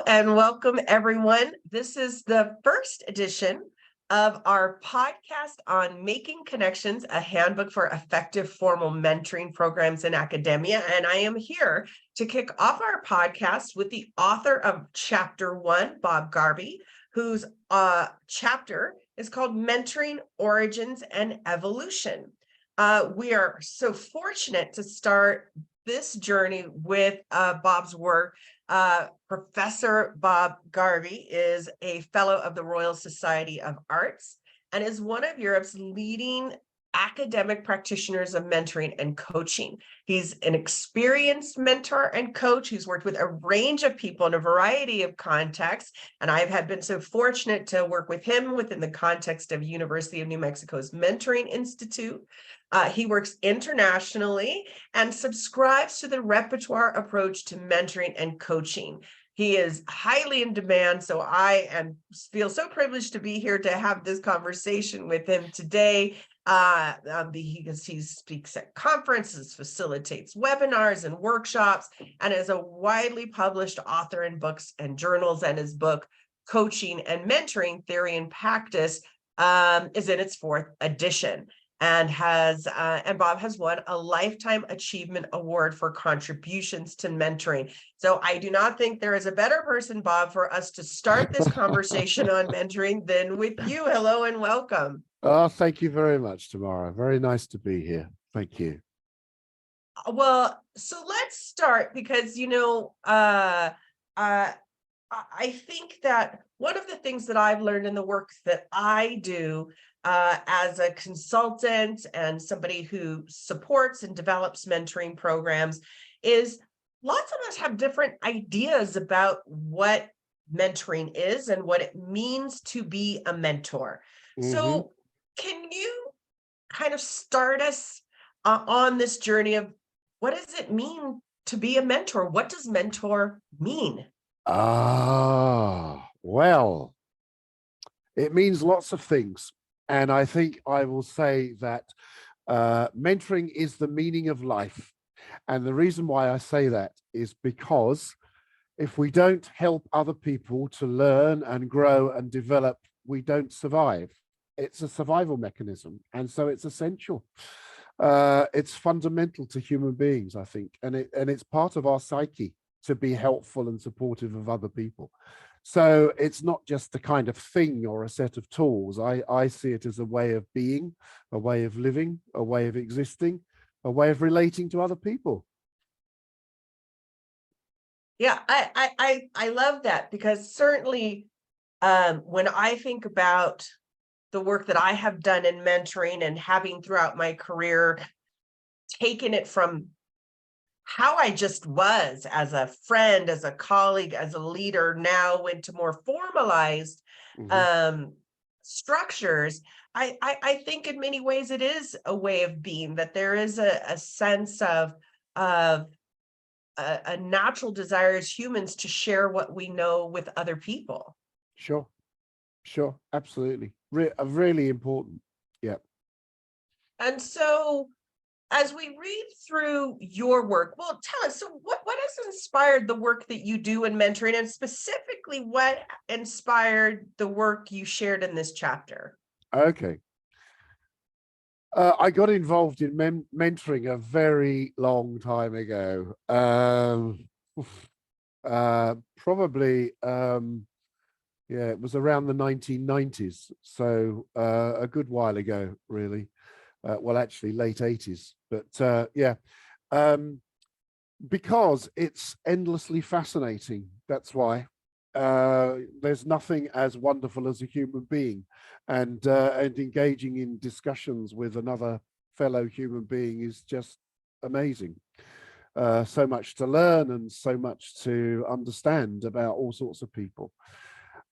and welcome everyone. This is the first edition of our podcast on Making Connections, a handbook for effective formal mentoring programs in academia. And I am here to kick off our podcast with the author of Chapter 1, Bob Garvey, whose chapter is called Mentoring Origins and Evolution. We are so fortunate to start this journey with Bob's work. Professor Bob Garvey is a fellow of the Royal Society of Arts and is one of Europe's leading academic practitioners of mentoring and coaching. He's an experienced mentor and coach who's worked with a range of people in a variety of contexts. And I've been so fortunate to work with him within the context of University of New Mexico's Mentoring Institute. He works internationally and subscribes to the repertoire approach to mentoring and coaching. He is highly in demand, so I feel so privileged to be here to have this conversation with him today. He speaks at conferences, facilitates webinars and workshops, and is a widely published author in books and journals. And his book, Coaching and Mentoring: Theory and Practice, is in its fourth edition. And Bob has won a Lifetime Achievement Award for contributions to mentoring. So I do not think there is a better person, Bob, for us to start this conversation on mentoring than with you. Hello and welcome. Oh, thank you very much, Tamara. Very nice to be here. Thank you. Well, so let's start because, I think that one of the things that I've learned in the work that I do as a consultant and somebody who supports and develops mentoring programs is lots of us have different ideas about what mentoring is and what it means to be a mentor. Mm-hmm. So can you kind of start us on this journey of what does it mean to be a mentor? What does mentor mean? Well, it means lots of things. And I think I will say that mentoring is the meaning of life. And the reason why I say that is because if we don't help other people to learn and grow and develop, we don't survive. It's a survival mechanism. And so it's essential. It's fundamental to human beings, I think. And it's part of our psyche to be helpful and supportive of other people. So it's not just a kind of thing or a set of tools. I see it as a way of being, a way of living, a way of existing, a way of relating to other people. Yeah, I love that because certainly when I think about the work that I have done in mentoring and having throughout my career, taken it from how I just was as a friend, as a colleague, as a leader, now into more formalized structures, I think in many ways it is a way of being, that there is a sense of a natural desire as humans to share what we know with other people. Sure, absolutely. Really important. Yeah. And so as we read through your work, well, tell us, so what has inspired the work that you do in mentoring, and specifically what inspired the work you shared in this chapter? Okay. I got involved in mentoring a very long time ago. Probably, it was around the 1990s. So a good while ago, really. Well, actually late 80s, but because it's endlessly fascinating. That's why. There's nothing as wonderful as a human being, and engaging in discussions with another fellow human being is just amazing. So much to learn and so much to understand about all sorts of people.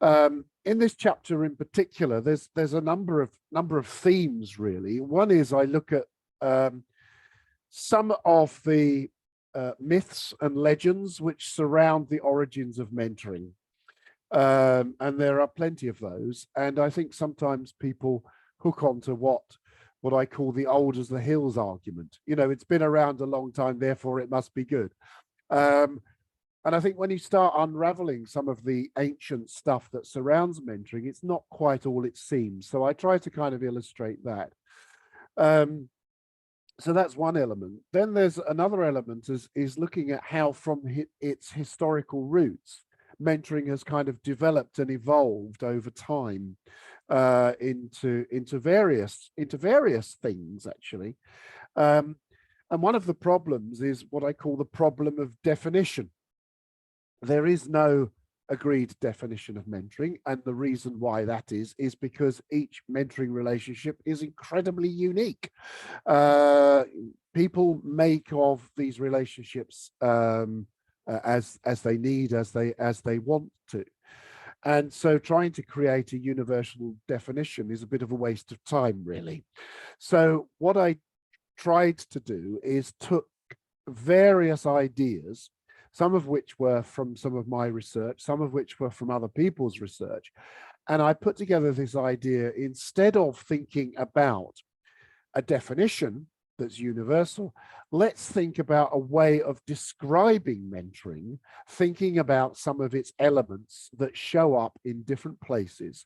In this chapter in particular, there's a number of themes, really. One is I look at some of the myths and legends which surround the origins of mentoring. And there are plenty of those. And I think sometimes people hook onto what I call the old as the hills argument. It's been around a long time, therefore it must be good. And I think when you start unraveling some of the ancient stuff that surrounds mentoring, it's not quite all it seems. So I try to kind of illustrate that. So that's one element. Then there's another element is looking at how from its historical roots, mentoring has kind of developed and evolved over time into various things actually. And one of the problems is what I call the problem of definition. There is no agreed definition of mentoring, and the reason why that is because each mentoring relationship is incredibly unique. People make of these relationships as they need, as they want to. And so trying to create a universal definition is a bit of a waste of time, really. So what I tried to do is took various ideas, some of which were from some of my research, some of which were from other people's research. And I put together this idea, instead of thinking about a definition that's universal, let's think about a way of describing mentoring, thinking about some of its elements that show up in different places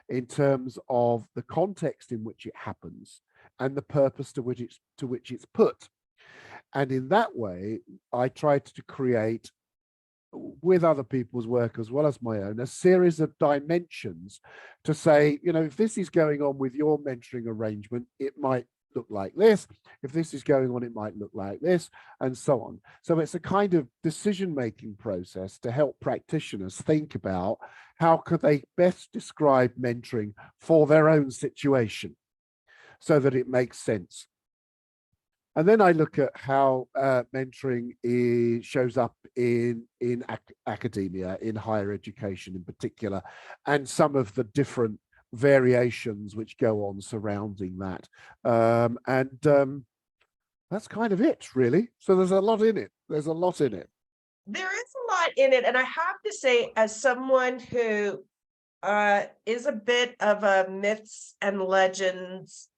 in terms of the context in which it happens and the purpose to which it's put. And in that way, I tried to create, with other people's work as well as my own, a series of dimensions to say, you know, if this is going on with your mentoring arrangement, it might look like this. If this is going on, it might look like this, and so on. So it's a kind of decision-making process to help practitioners think about how could they best describe mentoring for their own situation so that it makes sense. And then I look at how mentoring shows up in academia, in higher education in particular, and some of the different variations which go on surrounding that. That's kind of it, really. So there's a lot in it. There's a lot in it. There is a lot in it. And I have to say, as someone who is a bit of a myths and legends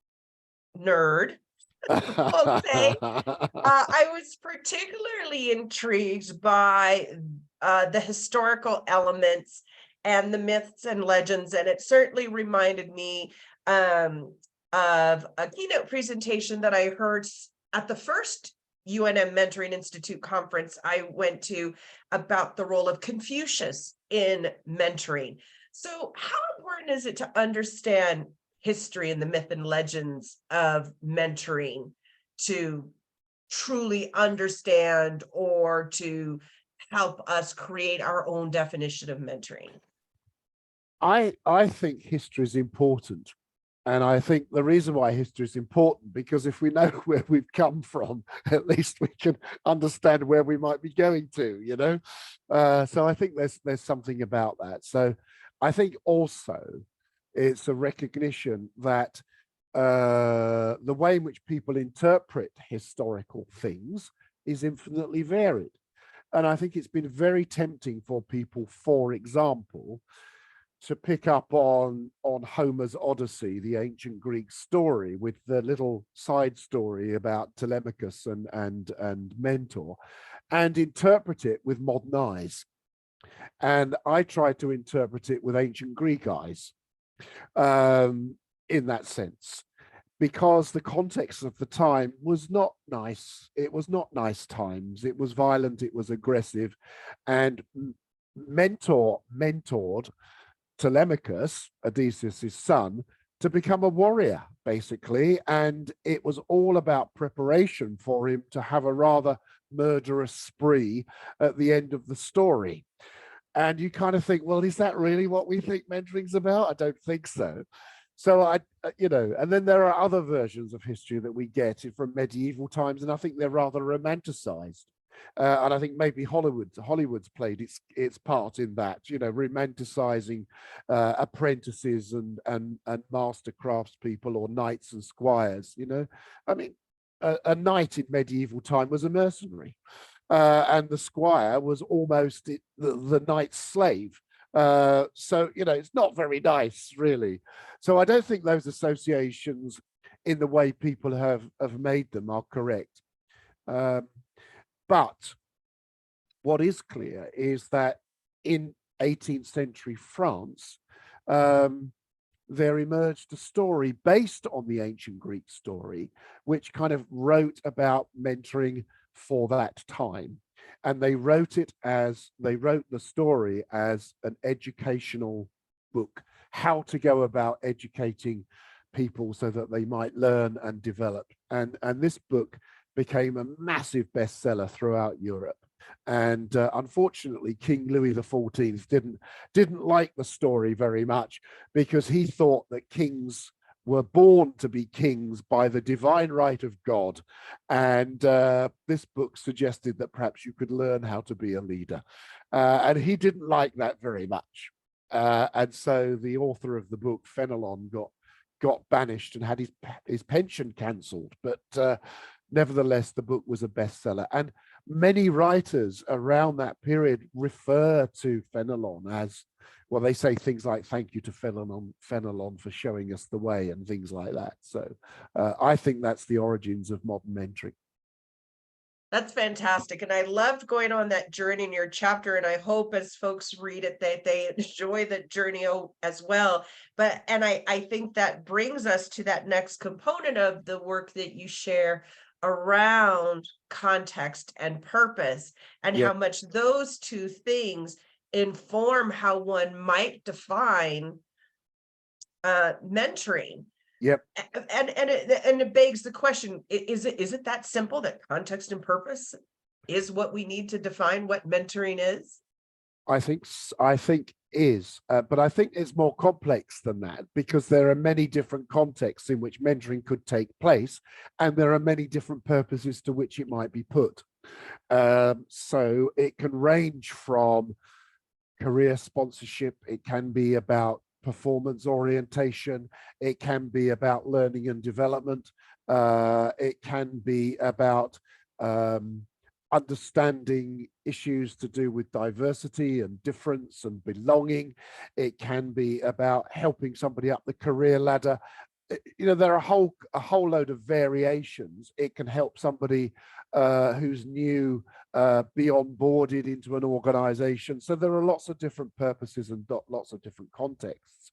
nerd, I'll say, I was particularly intrigued by the historical elements and the myths and legends, and it certainly reminded me of a keynote presentation that I heard at the first UNM Mentoring Institute conference I went to about the role of Confucius in mentoring. So how important is it to understand history and the myth and legends of mentoring to truly understand or to help us create our own definition of mentoring? I think history is important. And I think the reason why history is important, because if we know where we've come from, at least we can understand where we might be going to, you know? So I think there's something about that. So I think also it's a recognition that the way in which people interpret historical things is infinitely varied. And I think it's been very tempting for people, for example, to pick up on Homer's Odyssey, the ancient Greek story, with the little side story about Telemachus and Mentor, and interpret it with modern eyes. And I tried to interpret it with ancient Greek eyes, in that sense, because the context of the time was not nice. It was not nice times. It was violent. It was aggressive, and Mentor mentored Telemachus, Odysseus' son, to become a warrior, basically. And it was all about preparation for him to have a rather murderous spree at the end of the story. And you kind of think, well, is that really what we think mentoring's about? I don't think so. So you know, and then there are other versions of history that we get from medieval times, and I think they're rather romanticized. And I think maybe Hollywood's played its part in that, you know, romanticizing apprentices and master craftspeople or knights and squires. You know, I mean, a knight in medieval time was a mercenary, and the squire was almost the knight's slave. So, you know, it's not very nice, really. So I don't think those associations in the way people have made them are correct. But what is clear is that in 18th century France, there emerged a story based on the ancient Greek story, which kind of wrote about mentoring for that time. And they wrote the story as an educational book, how to go about educating people so that they might learn and develop. And this book became a massive bestseller throughout Europe. And unfortunately, King Louis XIV didn't like the story very much, because he thought that kings were born to be kings by the divine right of God. And this book suggested that perhaps you could learn how to be a leader. And he didn't like that very much. And so the author of the book, Fenelon, got banished and had his pension cancelled. But nevertheless, the book was a bestseller. And many writers around that period refer to Fenelon as, well, they say things like, thank you to Fenelon for showing us the way, and things like that. So I think that's the origins of modern mentoring. That's fantastic. And I loved going on that journey in your chapter. And I hope as folks read it, that they enjoy the journey as well. And I think that brings us to that next component of the work that you share around context and purpose, and how much those two things inform how one might define mentoring. Yep. And it begs the question, is it that simple, that context and purpose is what we need to define what mentoring is? I think is, but I think it's more complex than that, because there are many different contexts in which mentoring could take place, and there are many different purposes to which it might be put. So it can range from career sponsorship, it can be about performance orientation, it can be about learning and development, it can be about understanding issues to do with diversity and difference and belonging. It can be about helping somebody up the career ladder. You know, there are a whole load of variations. It can help somebody who's new be onboarded into an organization. So there are lots of different purposes and lots of different contexts.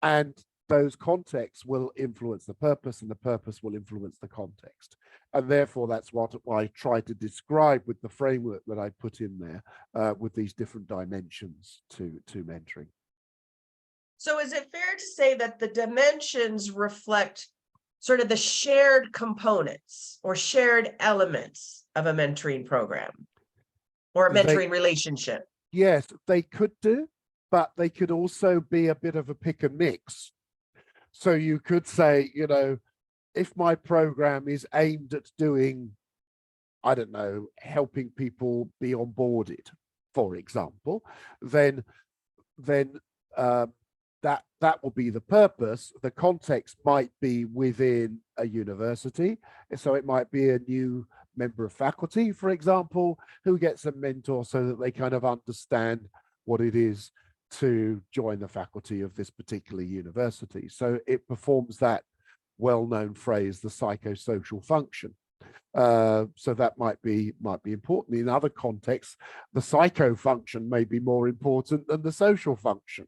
And those contexts will influence the purpose, and the purpose will influence the context. And therefore, that's what I try to describe with the framework that I put in there, with these different dimensions to mentoring. So is it fair to say that the dimensions reflect sort of the shared components or shared elements of a mentoring program or a mentoring relationship? Yes, they could do, but they could also be a bit of a pick and mix. So you could say, you know, if my program is aimed at doing, I don't know, helping people be onboarded, for example, then that will be the purpose. The context might be within a university. So it might be a new member of faculty, for example, who gets a mentor so that they kind of understand what it is to join the faculty of this particular university. So it performs that well-known phrase, the psychosocial function. So that might be important. In other contexts, the psycho function may be more important than the social function.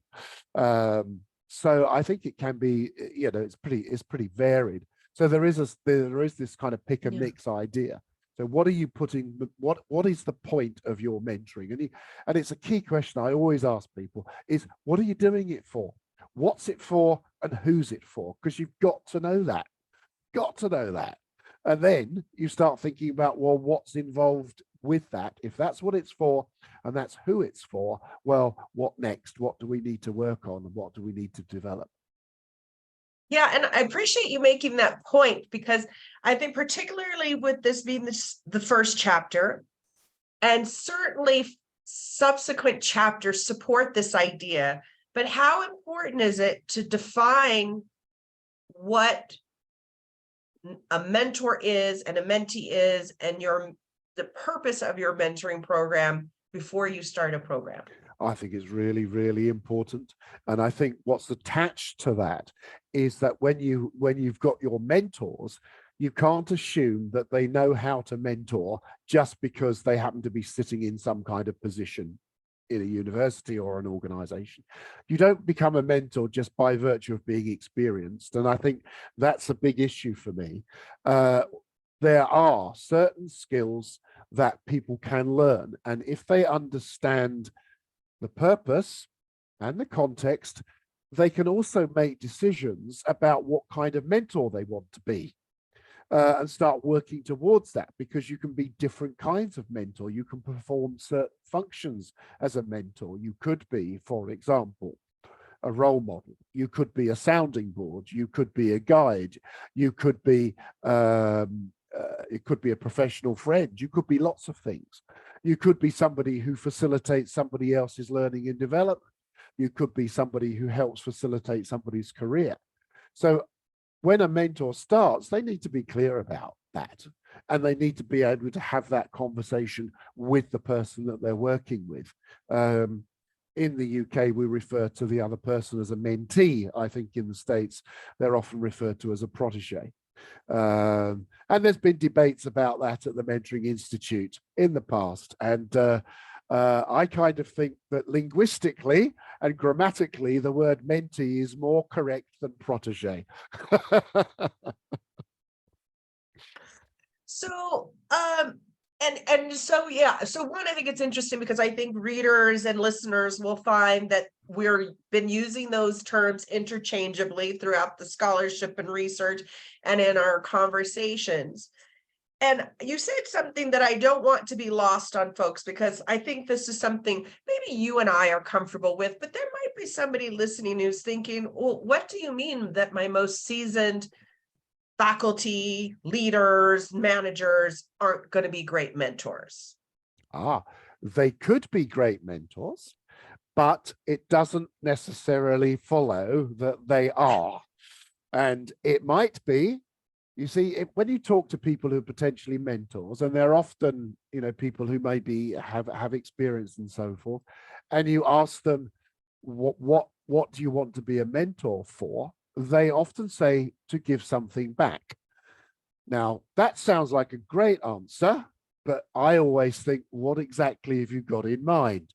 So I think it can be, you know, it's pretty varied. So there is this kind of pick and mix idea. So what are you putting? What is the point of your mentoring? And it's a key question I always ask people: is what are you doing it for? What's it for, and who's it for? Because you've got to know that. Got to know that. And then you start thinking about, well, what's involved with that? If that's what it's for and that's who it's for, well, what next? What do we need to work on, and what do we need to develop? Yeah, and I appreciate you making that point, because I think particularly with this being the first chapter, and certainly subsequent chapters support this idea, but how important is it to define what a mentor is and a mentee is, and the purpose of your mentoring program before you start a program? I think it's really, really important. And I think what's attached to that is that when you've got your mentors, You can't assume that they know how to mentor just because they happen to be sitting in some kind of position in a university or an organization. You don't become a mentor just by virtue of being experienced. And I think that's a big issue for me. There are certain skills that people can learn. And if they understand the purpose and the context, they can also make decisions about what kind of mentor they want to be. And start working towards that, because you can be different kinds of mentor. You can perform certain functions as a mentor. You could be, for example, a role model. You could be a sounding board. You could be a guide. You could be, it could be a professional friend. You could be lots of things. You could be somebody who facilitates somebody else's learning and development. You could be somebody who helps facilitate somebody's career. So when a mentor starts, they need to be clear about that. And they need to be able to have that conversation with the person that they're working with. In the UK, we refer to the other person as a mentee. I think in the States, they're often referred to as a protege. And there's been debates about that at the Mentoring Institute in the past. And I kind of think that linguistically and grammatically, the word mentee is more correct than protege. So, so yeah, so one, I think it's interesting because I think readers and listeners will find that we've been using those terms interchangeably throughout the scholarship and research and in our conversations. And you said something that I don't want to be lost on folks, because I think this is something maybe you and I are comfortable with, but there might be somebody listening who's thinking, well, what do you mean that my most seasoned faculty, leaders, managers aren't going to be great mentors? They could be great mentors, but it doesn't necessarily follow that they are. And it might be, you see, when you talk to people who are potentially mentors, and they're often, people who maybe have experience and so forth, and you ask them, what do you want to be a mentor for? They often say to give something back. Now, that sounds like a great answer, but I always think, what exactly have you got in mind?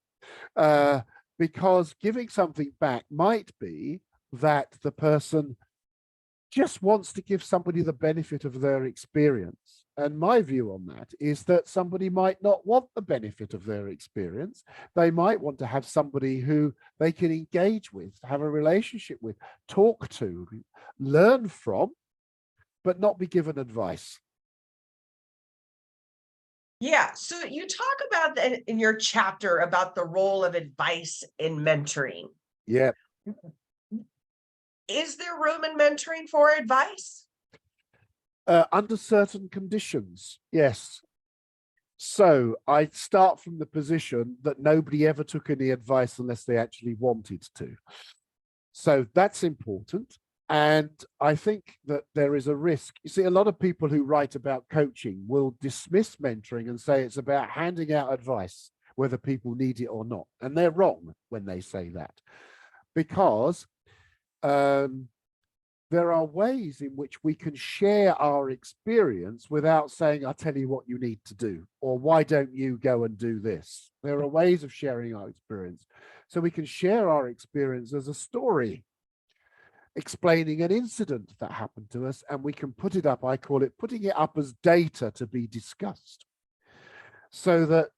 Because giving something back might be that the person just wants to give somebody the benefit of their experience. And my view on that is that somebody might not want the benefit of their experience. They might want to have somebody who they can engage with, have a relationship with, talk to, learn from, but not be given advice. Yeah, so you talk about that in your chapter about the role of advice in mentoring. Yeah. Is there room in mentoring for advice? Under certain conditions, yes. So I start from the position that nobody ever took any advice unless they actually wanted to. So that's important. And I think that there is a risk. You see, a lot of people who write about coaching will dismiss mentoring and say it's about handing out advice, whether people need it or not. And they're wrong when they say that, because there are ways in which we can share our experience without saying, I'll tell you what you need to do, or why don't you go and do this? There are ways of sharing our experience. So we can share our experience as a story, explaining an incident that happened to us, and we can put it up. I call it putting it up as data to be discussed, so that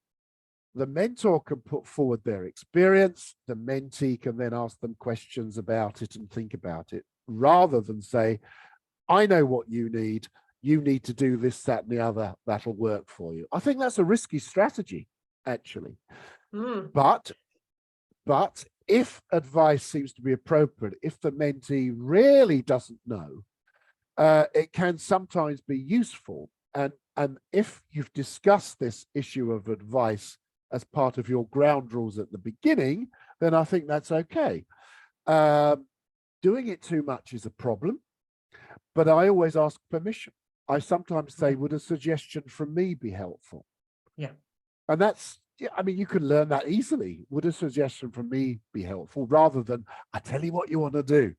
the mentor can put forward their experience, the mentee can then ask them questions about it and think about it, rather than say, I know what you need to do this, that, and the other, that'll work for you. I think that's a risky strategy, actually. But if advice seems to be appropriate, if the mentee really doesn't know, it can sometimes be useful. And if you've discussed this issue of advice as part of your ground rules at the beginning, then I think that's okay. Doing it too much is a problem, but I always ask permission. I sometimes say, would a suggestion from me be helpful? Yeah. And that's, I mean, you can learn that easily. Would a suggestion from me be helpful, rather than, I tell you what you want to do?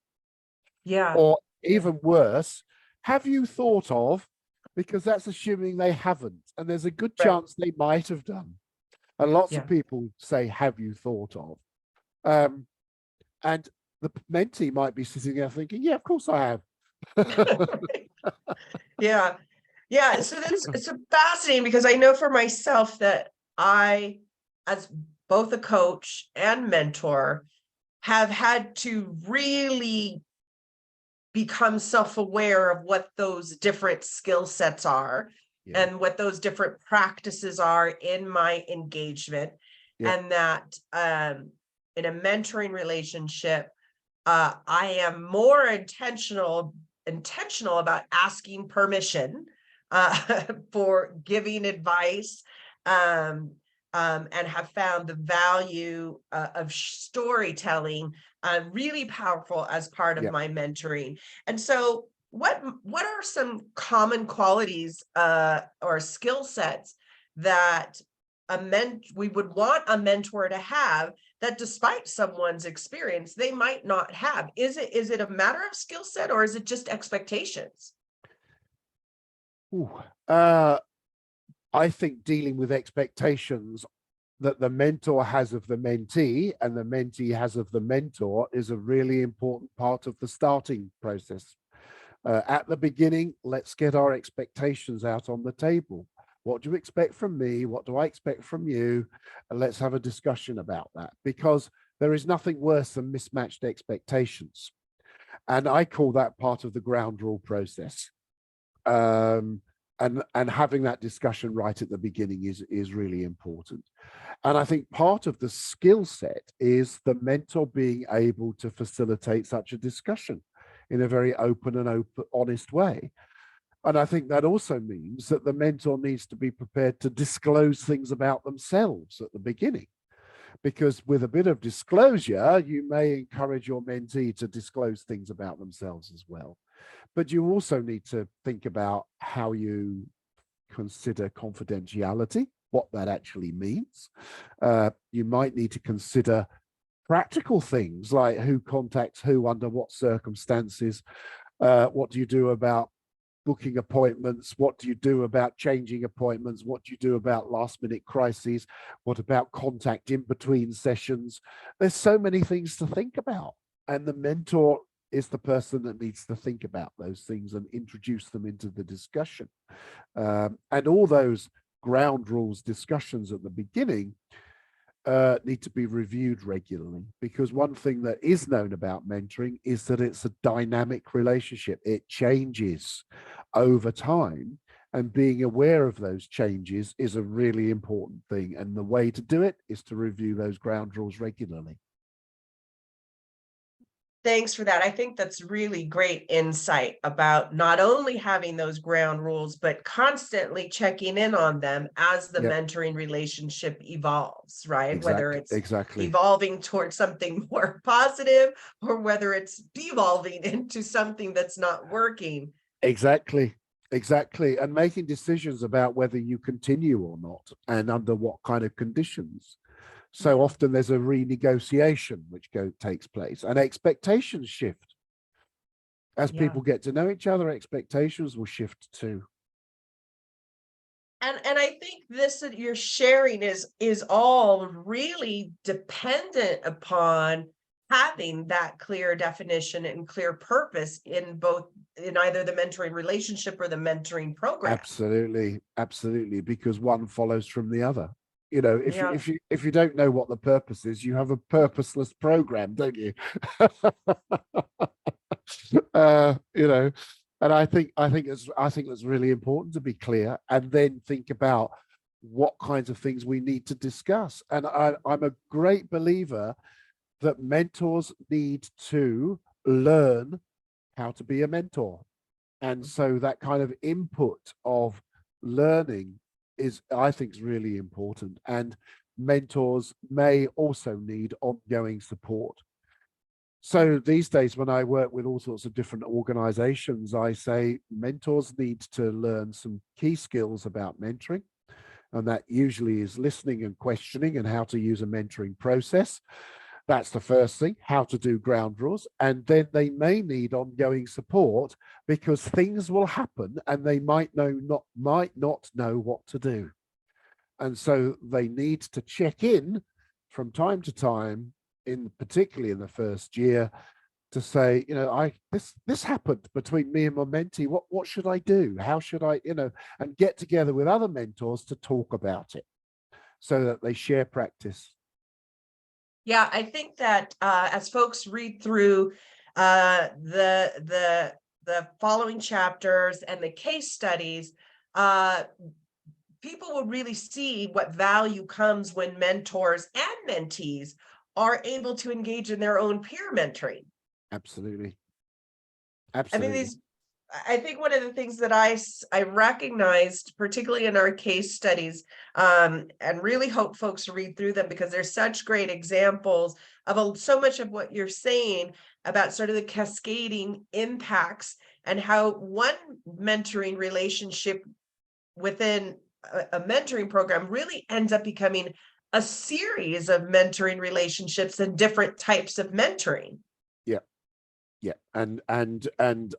Yeah. Or even worse, have you thought of because that's assuming they haven't. And there's a good Right. chance they might have done. And lots Yeah. of people say, have you thought of? And the mentee might be sitting there thinking, yeah, of course I have. Yeah. Yeah. So it's fascinating because I know for myself that I, as both a coach and mentor, have had to really become self-aware of what those different skill sets are Yeah. and what those different practices are in my engagement. Yeah. And that in a mentoring relationship, I am more intentional about asking permission for giving advice, and have found the value of storytelling really powerful as part of Yeah. my mentoring. And so, what are some common qualities or skill sets that we would want a mentor to have, that despite someone's experience, they might not have? Is it a matter of skill set, or is it just expectations? Ooh, I think dealing with expectations that the mentor has of the mentee and the mentee has of the mentor is a really important part of the starting process. At the beginning, let's get our expectations out on the table. What do you expect from me? What do I expect from you? And let's have a discussion about that, because there is nothing worse than mismatched expectations. And I call that part of the ground rule process. And having that discussion right at the beginning is really important. And I think part of the skill set is the mentor being able to facilitate such a discussion in a very open and honest way. And I think that also means that the mentor needs to be prepared to disclose things about themselves at the beginning, because with a bit of disclosure, you may encourage your mentee to disclose things about themselves as well. But you also need to think about how you consider confidentiality, what that actually means. You might need to consider practical things like who contacts who under what circumstances. What do you do about booking appointments? What do you do about changing appointments? What do you do about last minute crises? What about contact in between sessions? There's so many things to think about. And the mentor is the person that needs to think about those things and introduce them into the discussion. And all those ground rules discussions at the beginning need to be reviewed regularly, because one thing that is known about mentoring is that it's a dynamic relationship. It changes over time, and being aware of those changes is a really important thing. And the way to do it is to review those ground rules regularly. Thanks for that. I think that's really great insight about not only having those ground rules, but constantly checking in on them as the Yeah, mentoring relationship evolves, right? Whether it's exactly. evolving towards something more positive, or whether it's devolving into something that's not working. Exactly. And making decisions about whether you continue or not and under what kind of conditions. So often there's a renegotiation which takes place, and expectations shift. As Yeah. people get to know each other, expectations will shift too. And I think this that you're sharing is all really dependent upon having that clear definition and clear purpose in either the mentoring relationship or the mentoring program. Absolutely, because one follows from the other. You know, Yeah. if you don't know what the purpose is, you have a purposeless program, don't you? You know, and I think it's really important to be clear and then think about what kinds of things we need to discuss. And I'm a great believer that mentors need to learn how to be a mentor. And so that kind of input of learning is, I think, is really important. And mentors may also need ongoing support. So these days, when I work with all sorts of different organizations, I say mentors need to learn some key skills about mentoring. And that usually is listening and questioning and how to use a mentoring process. That's the first thing, how to do ground rules. And then they may need ongoing support because things will happen and they might not know what to do. And so they need to check in from time to time, particularly in the first year, to say, this happened between me and my mentee. What should I do? How should I, and get together with other mentors to talk about it so that they share practice. Yeah, I think that as folks read through the following chapters and the case studies, people will really see what value comes when mentors and mentees are able to engage in their own peer mentoring. Absolutely. I mean, I think one of the things that I recognized, particularly in our case studies, and really hope folks read through them because they're such great examples of so much of what you're saying about sort of the cascading impacts and how one mentoring relationship within a mentoring program really ends up becoming a series of mentoring relationships and different types of mentoring. Yeah, and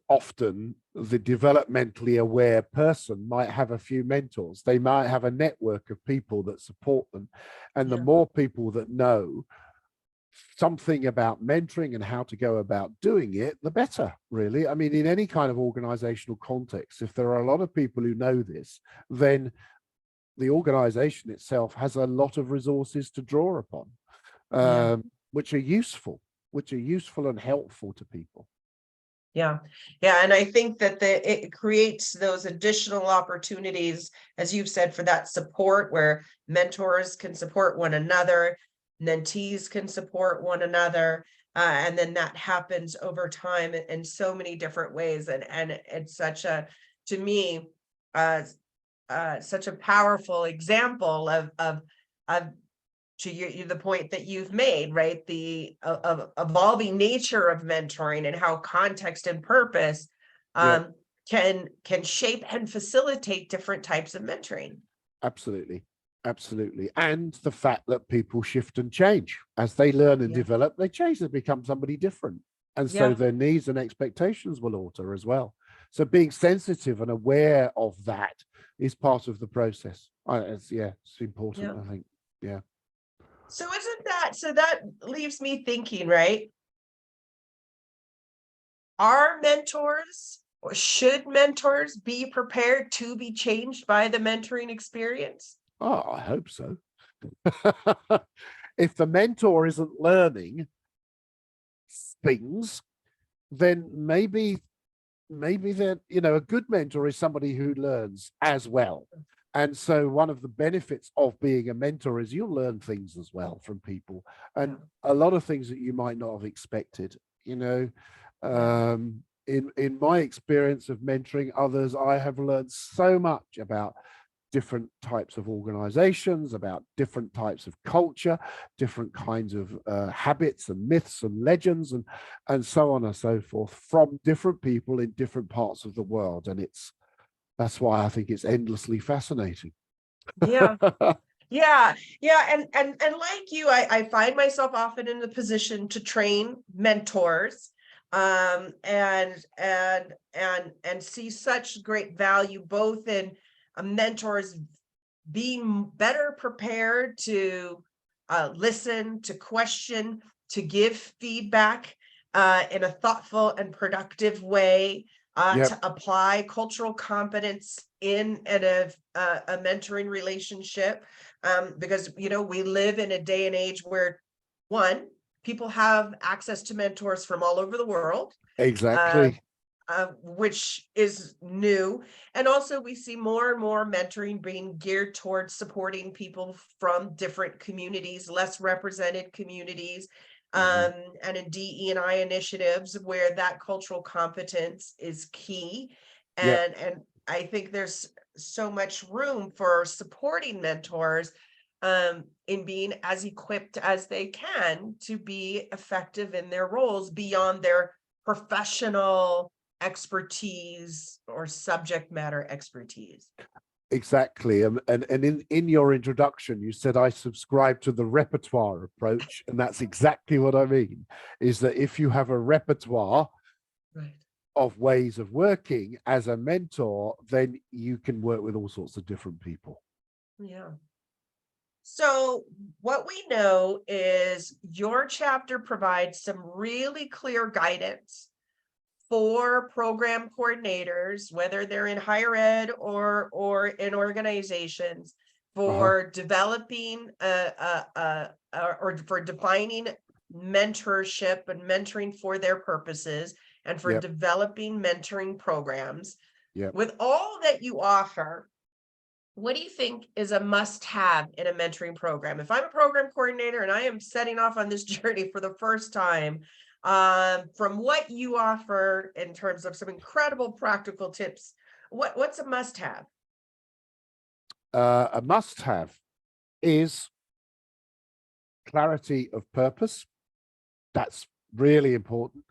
often the developmentally aware person might have a few mentors. They might have a network of people that support them. And the more people that know something about mentoring and how to go about doing it, the better, really. I mean, in any kind of organizational context, if there are a lot of people who know this, then the organization itself has a lot of resources to draw upon, which are useful and helpful to people. Yeah. And I think that it creates those additional opportunities, as you've said, for that support where mentors can support one another, mentees can support one another, and then that happens over time in so many different ways. And it's such a, to me, such a powerful example of to the point that you've made, right? The evolving nature of mentoring and how context and purpose can shape and facilitate different types of mentoring. Absolutely. And the fact that people shift and change as they learn and develop, they change, they become somebody different. And so their needs and expectations will alter as well. So being sensitive and aware of that is part of the process. It's important, I think. Yeah. So that leaves me thinking, right? Are mentors, or should mentors be prepared to be changed by the mentoring experience? Oh, I hope so. If the mentor isn't learning things, then maybe that, a good mentor is somebody who learns as well. And so one of the benefits of being a mentor is you'll learn things as well from people, and a lot of things that you might not have expected. In my experience of mentoring others, I have learned so much about different types of organizations, about different types of culture, different kinds of habits and myths and legends and so on and so forth from different people in different parts of the world. And that's why I think it's endlessly fascinating. Yeah. And like you, I find myself often in the position to train mentors, and see such great value both in mentors being better prepared to listen, to question, to give feedback in a thoughtful and productive way, to apply cultural competence in a mentoring relationship, because we live in a day and age where people have access to mentors from all over the world. Exactly. Which is new. And also we see more and more mentoring being geared towards supporting people from different communities, less represented communities, and in DE&I initiatives where that cultural competence is key. And I think there's so much room for supporting mentors in being as equipped as they can to be effective in their roles beyond their professional expertise or subject matter expertise. Exactly. And in your introduction, you said I subscribe to the repertoire approach. And that's exactly what I mean, is that if you have a repertoire Right. of ways of working as a mentor, then you can work with all sorts of different people. Yeah. So what we know is your chapter provides some really clear guidance for program coordinators, whether they're in higher ed or in organizations, Uh-huh. for developing or for defining mentorship and mentoring for their purposes, and for Yep. developing mentoring programs. Yep. With all that you offer, what do you think is a must-have in a mentoring program? If I'm a program coordinator and I am setting off on this journey for the first time, from what you offer in terms of some incredible practical tips, what's a must-have? A must-have is clarity of purpose. That's really important.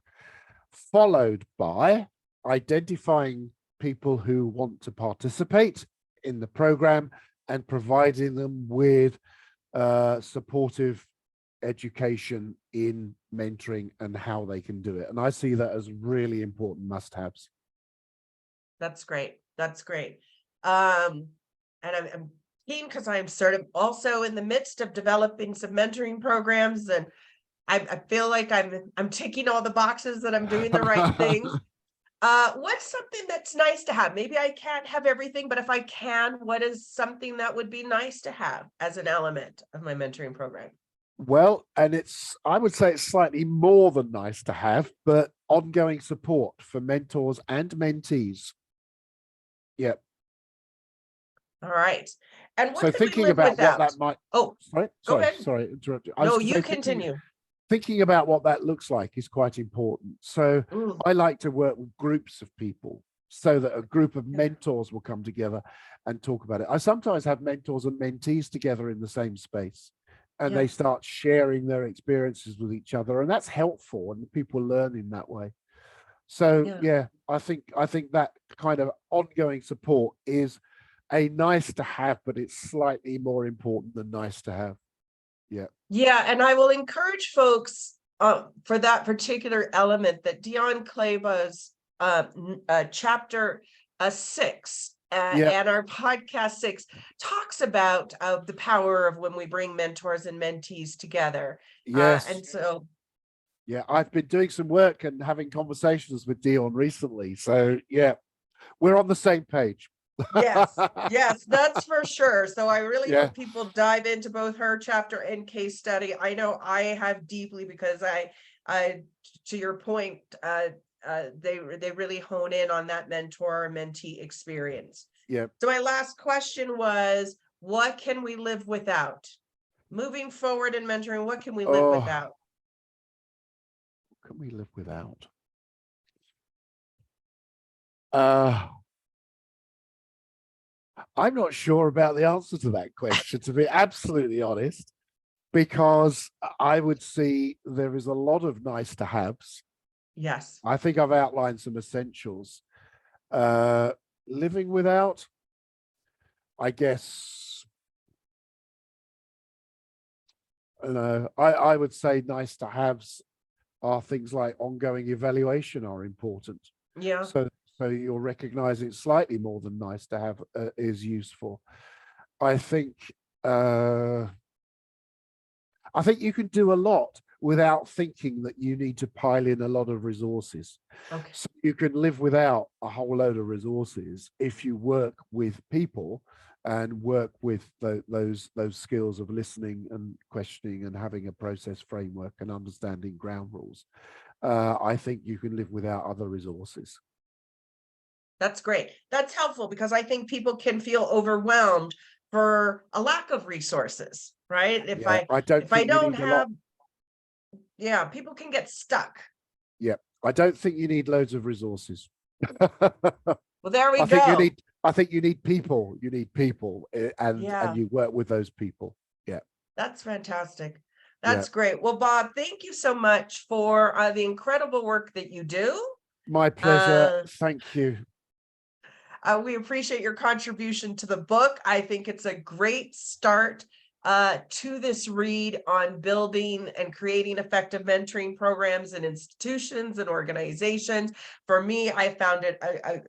Followed by identifying people who want to participate in the program and providing them with supportive education in mentoring and how they can do it. And I see that as really important must-haves. That's great. That's great. And I'm keen because I'm sort of also in the midst of developing some mentoring programs, and I feel like I'm ticking all the boxes that I'm doing the right things. What's something that's nice to have? Maybe I can't have everything, but if I can, what is something that would be nice to have as an element of my mentoring program? Well, and I would say it's slightly more than nice to have, but ongoing support for mentors and mentees. Yep. All right. And So what could we thinking live about what without? that might, Oh, go ahead. sorry, interrupt you. I was No, going to you say continue. thinking about what that looks like is quite important. So Mm, I like to work with groups of people so that a group of yeah, mentors will come together and talk about it. I sometimes have mentors and mentees together in the same space, and yeah, they start sharing their experiences with each other, and that's helpful, and people learn in that way. So yeah. yeah, I think that kind of ongoing support is a nice to have, but it's slightly more important than nice to have. Yeah. Yeah, and I will encourage folks for that particular element that Dion Kleba's chapter 6 Yeah. and our podcast 6 talks about the power of when we bring mentors and mentees together. Yes. And so, Yeah. I've been doing some work and having conversations with Dion recently. So yeah, we're on the same page. yes, yes, that's for sure. So I really Yeah. hope people dive into both her chapter and case study. I know I have deeply, because I, to your point, they really hone in on that mentor mentee experience. Yeah. So my last question was, what can we live without? Moving forward in mentoring, what can we live Oh, without? what can we live without? Uh, I'm not sure about the answer to that question, to be absolutely honest, because I would see there is a lot of nice to haves. Yes. I think I've outlined some essentials. Uh, Living without, I guess, I would say nice to haves are things like ongoing evaluation are important. Yeah. So you're recognizing slightly more than nice to have is useful. I think uh, I think you can do a lot without thinking that you need to pile in a lot of resources. Okay. So you can live without a whole load of resources if you work with people and work with those skills of listening and questioning and having a process framework and understanding ground rules. I think you can live without other resources. That's great. That's helpful, because I think people can feel overwhelmed for a lack of resources, right? Yeah, I don't If I think you don't need a lot. have, yeah, people can get stuck. Yeah, I don't think you need loads of resources. Well, there we I think you go. need I think you need people. You need people, and Yeah, you work with those people. Yeah, that's fantastic. yeah. That's great. Well, Bob, thank you so much for the incredible work that you do. My pleasure. Uh, Thank you. We appreciate your contribution to the book. I think it's a great start to this read on building and creating effective mentoring programs in institutions and organizations. For me, I found it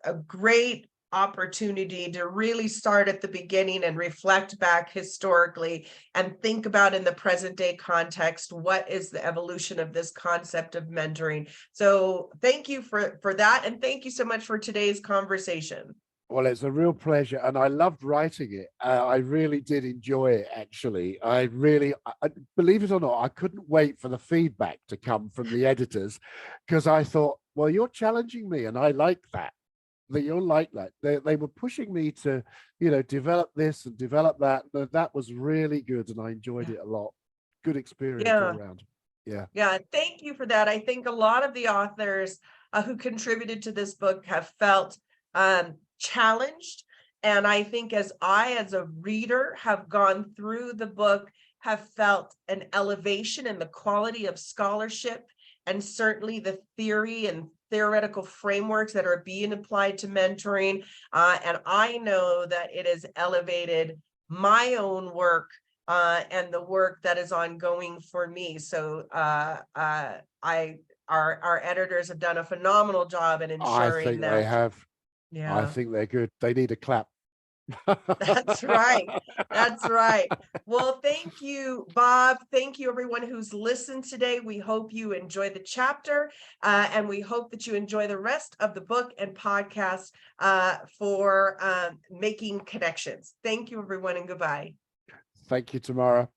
a great opportunity to really start at the beginning and reflect back historically and think about in the present day context, what is the evolution of this concept of mentoring. So thank you for that. And thank you so much for today's conversation. Well, it's a real pleasure, and I loved writing it. I really did enjoy it, actually. Believe it or not, I couldn't wait for the feedback to come from the editors, because I thought, well, you're challenging me, and I like that. That you're like that. They were pushing me to, develop this and develop that. That was really good, and I enjoyed it a lot. Good experience all Yeah. around. Yeah. Yeah, thank you for that. I think a lot of the authors who contributed to this book have felt challenged. And I think as a reader, have gone through the book, have felt an elevation in the quality of scholarship, and certainly the theory and theoretical frameworks that are being applied to mentoring. And I know that it has elevated my own work and the work that is ongoing for me. So our editors have done a phenomenal job in I ensuring think they that. have. I Yeah, think they're good. They need a clap. that's right. That's right. Well, thank you, Bob. Thank you, everyone who's listened today. We hope you enjoy the chapter, and we hope that you enjoy the rest of the book and podcast for making connections. Thank you, everyone, and goodbye. Thank you, Tamara.